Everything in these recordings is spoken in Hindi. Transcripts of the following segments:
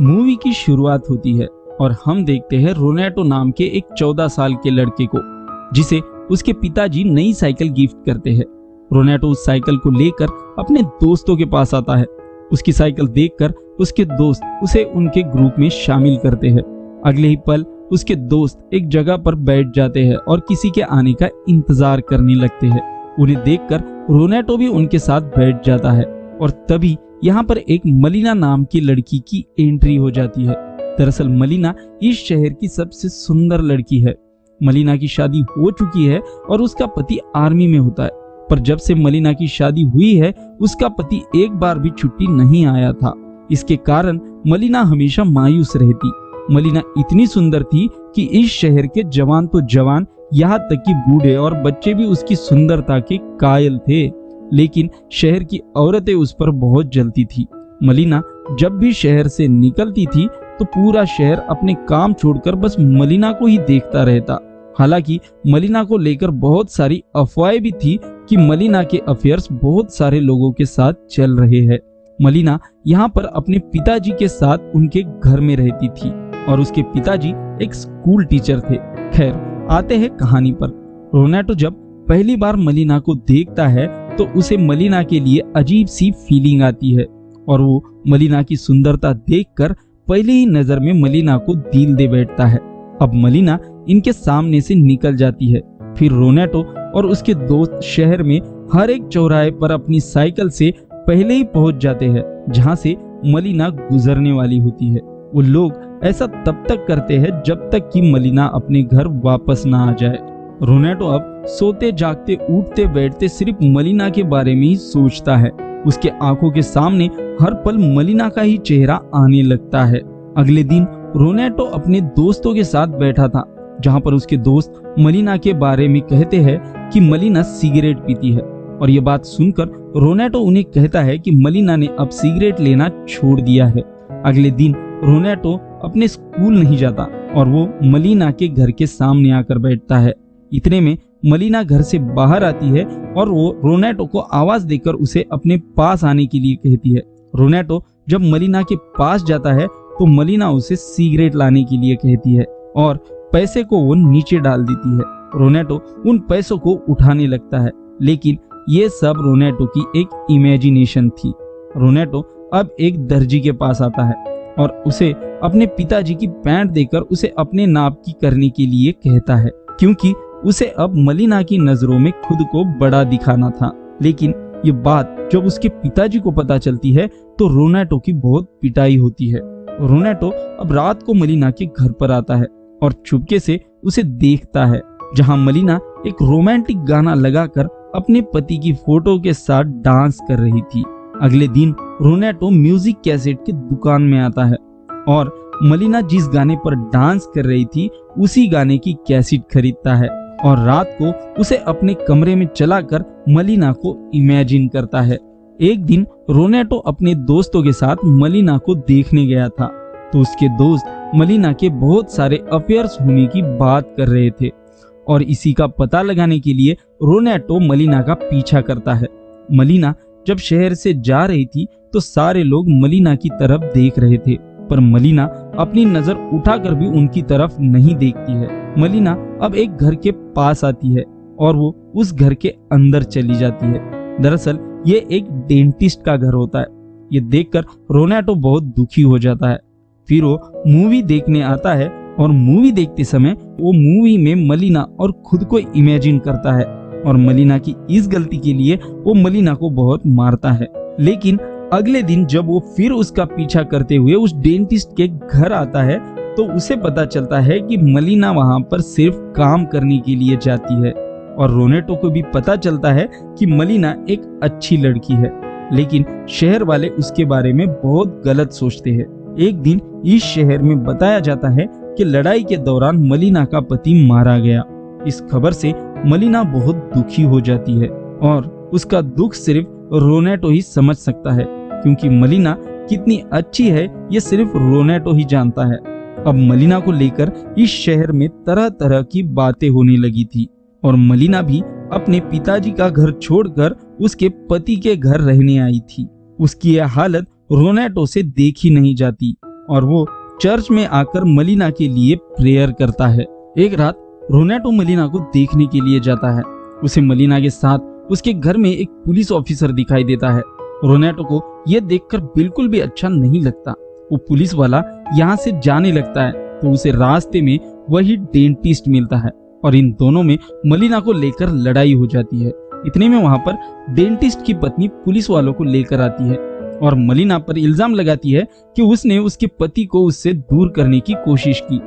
मूवी की शुरुआत होती है और हम देखते हैं रोनेटो नाम के एक 14 साल के लड़के को, जिसे उसके पिताजी नई साइकिल गिफ्ट करते हैं। रोनेटो उस साइकिल को लेकर अपने दोस्तों के पास आता है। उसकी साइकिल देखकर उसके दोस्त उसे उनके ग्रुप में शामिल करते हैं। अगले ही पल उसके दोस्त एक जगह पर बैठ जाते हैं और किसी के आने का इंतजार करने लगते हैं। उन्हें देखकर रोनेटो भी उनके साथ बैठ जाता है और तभी यहाँ पर एक मलिना नाम की लड़की की एंट्री हो जाती है। दरअसल मलिना इस शहर की सबसे सुंदर लड़की है। मलिना की शादी हो चुकी है और उसका पति आर्मी में होता है, पर जब से मलिना की शादी हुई है उसका पति एक बार भी छुट्टी नहीं आया था। इसके कारण मलिना हमेशा मायूस रहती। मलिना इतनी सुंदर थी कि इस शहर के जवान तो जवान, यहाँ तक कि बूढ़े और बच्चे भी उसकी सुंदरता के कायल थे। लेकिन शहर की औरतें उस पर बहुत जलती थी। मलिना जब भी शहर से निकलती थी तो पूरा शहर अपने काम छोड़कर बस मलिना को ही देखता रहता। हालांकि मलिना को लेकर बहुत सारी अफवाहें भी थी कि मलिना के अफेयर्स बहुत सारे लोगों के साथ चल रहे हैं। मलिना यहाँ पर अपने पिताजी के साथ उनके घर में रहती थी और उसके पिताजी एक स्कूल टीचर थे। खैर, आते हैं कहानी पर। रोनेटो जब पहली बार मलिना को देखता है तो उसे मलिना के लिए अजीब सी फीलिंग आती है और वो मलिना की सुंदरता देखकर पहली ही नजर में मलिना को दिल दे बैठता है। अब मलिना इनके सामने से निकल जाती है। फिर रोनेटो और उसके दोस्त शहर में हर एक चौराहे पर अपनी साइकिल से पहले ही पहुंच जाते हैं जहां से मलिना गुजरने वाली होती है। वो लोग ऐसा तब तक करते हैं जब तक कि मलिना अपने घर वापस ना आ जाए। रोनेटो अब सोते जागते उठते बैठते सिर्फ मलिना के बारे में ही सोचता है। उसके आंखों के सामने हर पल मलिना का ही चेहरा आने लगता है। अगले दिन रोनेटो अपने दोस्तों के साथ बैठा था, जहां पर उसके दोस्त मलिना के बारे में कहते हैं कि मलिना सिगरेट पीती है। और ये बात सुनकर रोनेटो उन्हें कहता है कि मलिना ने अब सिगरेट लेना छोड़ दिया है। अगले दिन रोनेटो अपने स्कूल नहीं जाता और वो मलिना के घर के सामने आकर बैठता है। इतने में मलिना घर से बाहर आती है और वो रोनेटो को आवाज देकर उसे अपने पास आने के लिए कहती है। रोनेटो जब मलिना के पास जाता है तो मलिना उसे सिगरेट लाने के लिए कहती है और पैसे को वो नीचे डाल देती है। रोनेटो उन पैसों को उठाने लगता है, लेकिन ये सब रोनेटो की एक इमेजिनेशन थी। रोनेटो अब एक दर्जी के पास आता है और उसे अपने पिताजी की पैंट देकर उसे अपने नाप की करने के लिए कहता है, क्योंकि उसे अब मलिना की नजरों में खुद को बड़ा दिखाना था। लेकिन ये बात जब उसके पिताजी को पता चलती है तो रोनेटो की बहुत पिटाई होती है। रोनेटो अब रात को मलिना के घर पर आता है और चुपके से उसे देखता है, जहां मलिना एक रोमांटिक गाना लगाकर अपने पति की फोटो के साथ डांस कर रही थी। अगले दिन रोनेटो म्यूजिक कैसेट की दुकान में आता है और मलिना जिस गाने पर डांस कर रही थी उसी गाने की कैसेट खरीदता है और रात को उसे अपने कमरे में चलाकर मलिना को इमेजिन करता है। एक दिन रोनेटो अपने दोस्तों के साथ मलिना को देखने गया था तो उसके दोस्त मलिना के बहुत सारे अफेयर्स होने की बात कर रहे थे और इसी का पता लगाने के लिए रोनेटो मलिना का पीछा करता है। मलिना जब शहर से जा रही थी तो सारे लोग मलिना की तरफ देख रहे थे, पर मलिना अपनी नजर उठाकर भी उनकी तरफ नहीं देखती है। मलिना अब एक घर के पास आती है और वो उस घर के अंदर चली जाती है। दरअसल ये एक डेंटिस्ट का घर होता है। ये देखकर रोनेटो बहुत दुखी हो जाता है। फिर वो मूवी देखने आता है और मूवी देखते समय वो मूवी में मलिना और खुद को इमेजिन करता है और मलिना की इस गलती के लिए वो मलिना को बहुत मारता है। लेकिन अगले दिन जब वो फिर उसका पीछा करते हुए उस डेंटिस्ट के घर आता है तो उसे पता चलता है कि मलिना वहां पर सिर्फ काम करने के लिए जाती है और रोनेटो को भी पता चलता है कि मलिना एक अच्छी लड़की है, लेकिन शहर वाले उसके बारे में बहुत गलत सोचते हैं। एक दिन इस शहर में बताया जाता है कि लड़ाई के दौरान मलिना का पति मारा गया। इस खबर से मलिना बहुत दुखी हो जाती है और उसका दुख सिर्फ रोनेटो ही समझ सकता है, क्योंकि मलिना कितनी अच्छी है ये सिर्फ रोनेटो ही जानता है। अब मलिना को लेकर इस शहर में तरह तरह की बातें होने लगी थी और मलिना भी अपने पिताजी का घर छोड़कर उसके पति के घर रहने आई थी। उसकी यह हालत रोनेटो से देखी नहीं जाती। और वो चर्च में आकर मलिना के लिए प्रेयर करता है। एक रात रोनेटो मलिना को देखने के लिए जाता है। उसे मलिना के साथ उसके घर में एक पुलिस ऑफिसर दिखाई देता है। रोनेटो को यह देखकर बिल्कुल भी अच्छा नहीं लगता। वो पुलिस वाला यहाँ से जाने लगता है तो उसे रास्ते में वही डेंटिस्ट मिलता है और इन दोनों में मलिना को लेकर लड़ाई हो जाती है। इतने में वहां पर डेंटिस्ट की पत्नी पुलिस वालों को लेकर आती है और मलिना पर इल्जाम लगाती है कि उसने उसके पति को उससे दूर करने की कोशिश की।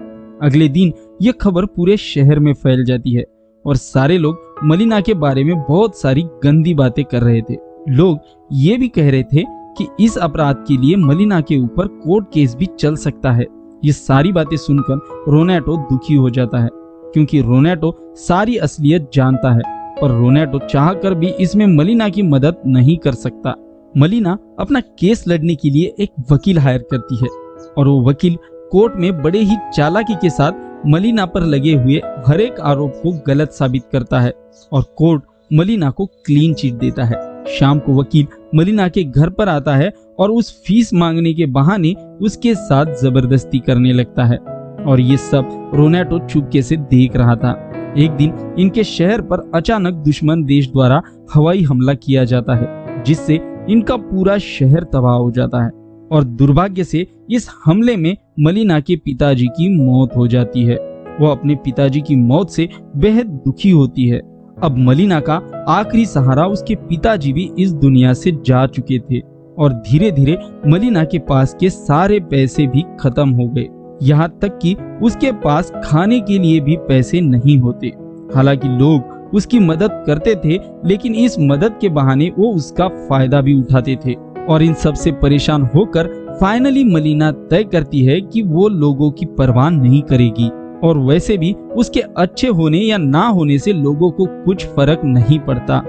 अगले दिन यह खबर पूरे शहर में फैल जाती है और सारे लोग मलिना के बारे में बहुत सारी गंदी बातें कर रहे थे। लोग ये भी कह रहे थे कि इस अपराध के लिए मलिना के ऊपर कोर्ट केस भी चल सकता है। ये सारी बातें सुनकर रोनेटो दुखी हो जाता है क्योंकि रोनेटो सारी असलियत जानता है, पर रोनेटो चाहकर भी इसमें मलिना की मदद नहीं कर सकता। मलिना अपना केस लड़ने के लिए एक वकील हायर करती है और वो वकील कोर्ट में बड़े ही चालाकी के साथ मलिना पर लगे हुए हर एक आरोप को गलत साबित करता है और कोर्ट मलिना को क्लीन चिट देता है। शाम को वकील मलिना के घर पर आता है और उस फीस मांगने के बहाने उसके साथ जबरदस्ती करने लगता है और ये सब रोनेटो चुपके से देख रहा था। एक दिन इनके शहर पर अचानक दुश्मन देश द्वारा हवाई हमला किया जाता है जिससे इनका पूरा शहर तबाह हो जाता है और दुर्भाग्य से इस हमले में मलिना के पिताजी की मौत हो जाती है। वो अपने पिताजी की मौत से बेहद दुखी होती है। अब मलिना का आखिरी सहारा उसके पिताजी भी इस दुनिया से जा चुके थे और धीरे धीरे मलिना के पास के सारे पैसे भी खत्म हो गए। यहाँ तक कि उसके पास खाने के लिए भी पैसे नहीं होते। हालांकि लोग उसकी मदद करते थे लेकिन इस मदद के बहाने वो उसका फायदा भी उठाते थे और इन सब से परेशान होकर फाइनली मलिना तय करती है कि वो लोगों की परवाह नहीं करेगी और वैसे भी उसके अच्छे होने या ना होने से लोगों को कुछ फर्क नहीं पड़ता,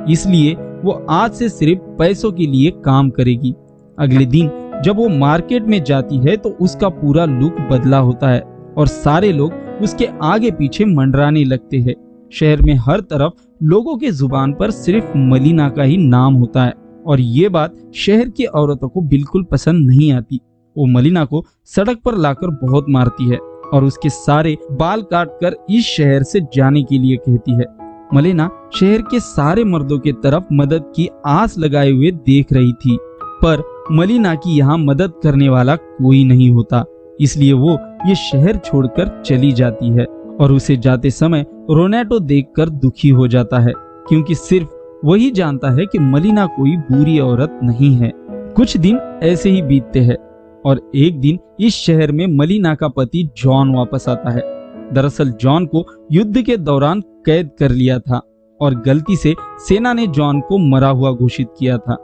इसलिए वो आज से सिर्फ पैसों के लिए काम करेगी। अगले दिन जब वो मार्केट में जाती है तो उसका पूरा लुक बदला होता है और सारे लोग उसके आगे पीछे मंडराने लगते हैं। शहर में हर तरफ लोगों के जुबान पर सिर्फ मलिना का ही नाम होता है और ये बात शहर की औरतों को बिल्कुल पसंद नहीं आती। वो मलिना को सड़क पर लाकर बहुत मारती है और उसके सारे बाल काटकर इस शहर से जाने के लिए कहती है। मलिना शहर के सारे मर्दों के तरफ मदद की आस लगाए हुए देख रही थी, पर मलिना की यहाँ मदद करने वाला कोई नहीं होता, इसलिए वो ये शहर छोड़कर चली जाती है और उसे जाते समय रोनेटो देखकर दुखी हो जाता है क्योंकि सिर्फ वही जानता है कि मलिना कोई बुरी औरत नहीं है। कुछ दिन ऐसे ही बीतते हैं और एक दिन इस शहर में मलिना का पति जॉन वापस आता है। दरअसल जॉन को युद्ध के दौरान कैद कर लिया था और गलती से सेना ने जॉन को मरा हुआ घोषित किया था।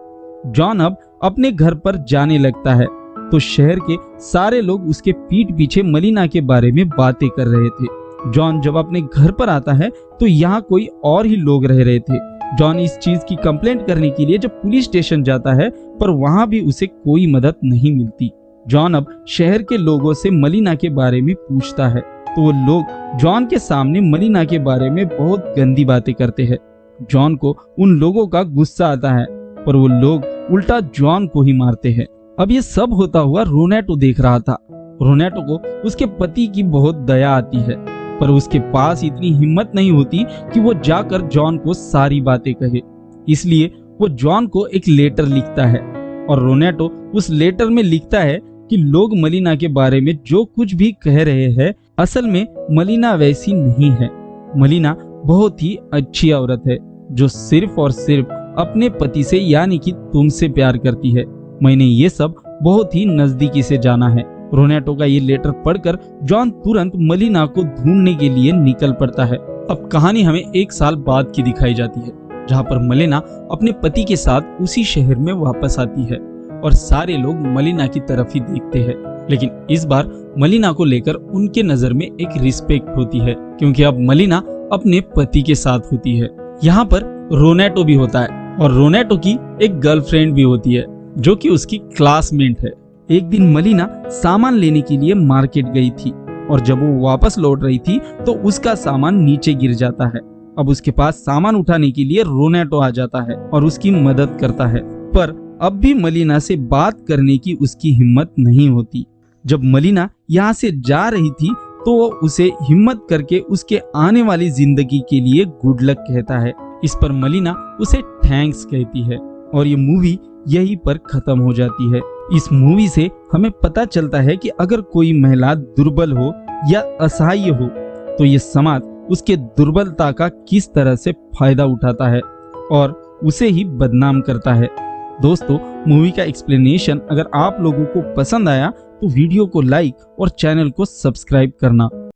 जॉन अब अपने घर पर जाने लगता है तो शहर के सारे लोग उसके पीठ पीछे मलिना के बारे में बातें कर रहे थे। जॉन जब अपने घर पर आता है तो यहाँ कोई और ही लोग रह रहे थे। जॉन इस चीज की कंप्लेंट करने के लिए जब पुलिस स्टेशन जाता है पर वहां भी उसे कोई मदद नहीं मिलती। जॉन अब शहर के लोगों से मलिना के बारे में पूछता है तो वो लोग जॉन के सामने मलिना के बारे में बहुत गंदी बातें करते हैं। जॉन को उन लोगों का गुस्सा आता है पर वो लोग उल्टा जॉन को ही मारते हैं। अब ये सब होता हुआ रोनेटो देख रहा था। रोनेटो को उसके पति की बहुत दया आती है पर उसके पास इतनी हिम्मत नहीं होती कि वो जाकर जॉन को सारी बातें कहे, इसलिए वो जॉन को एक लेटर लिखता है और रोनेटो उस लेटर में लिखता है कि लोग मलिना के बारे में जो कुछ भी कह रहे हैं असल में मलिना वैसी नहीं है। मलिना बहुत ही अच्छी औरत है जो सिर्फ और सिर्फ अपने पति से यानी कि तुमसे प्यार करती है। मैंने ये सब बहुत ही नजदीकी से जाना है। रोनेटो का ये लेटर पढ़कर जॉन तुरंत मलिना को ढूंढने के लिए निकल पड़ता है। अब कहानी हमें 1 साल बाद की दिखाई जाती है जहाँ पर मलिना अपने पति के साथ उसी शहर में वापस आती है और सारे लोग मलिना की तरफ ही देखते हैं, लेकिन इस बार मलिना को लेकर उनके नजर में एक रिस्पेक्ट होती है क्योंकि अब मलिना अपने पति के साथ होती है। यहाँ पर रोनेटो भी होता है और रोनेटो की एक गर्लफ्रेंड भी होती है जो कि उसकी क्लासमेट है। एक दिन मलिना सामान लेने के लिए मार्केट गई थी और जब वो वापस लौट रही थी तो उसका सामान नीचे गिर जाता है। अब उसके पास सामान उठाने के लिए रोनेटो आ जाता है और उसकी मदद करता है, पर अब भी मलिना से बात करने की उसकी हिम्मत नहीं होती। जब मलिना यहाँ से जा रही थी तो वो उसे हिम्मत करके उसके आने वाली जिंदगी के लिए गुड लक कहता है। इस पर मलिना उसे थैंक्स कहती है और ये मूवी यहीं पर खत्म हो जाती है। इस मूवी से हमें पता चलता है कि अगर कोई महिला दुर्बल हो या असहाय हो तो ये समाज उसके दुर्बलता का किस तरह से फायदा उठाता है और उसे ही बदनाम करता है। दोस्तों, मूवी का एक्सप्लेनेशन अगर आप लोगों को पसंद आया तो वीडियो को लाइक और चैनल को सब्सक्राइब करना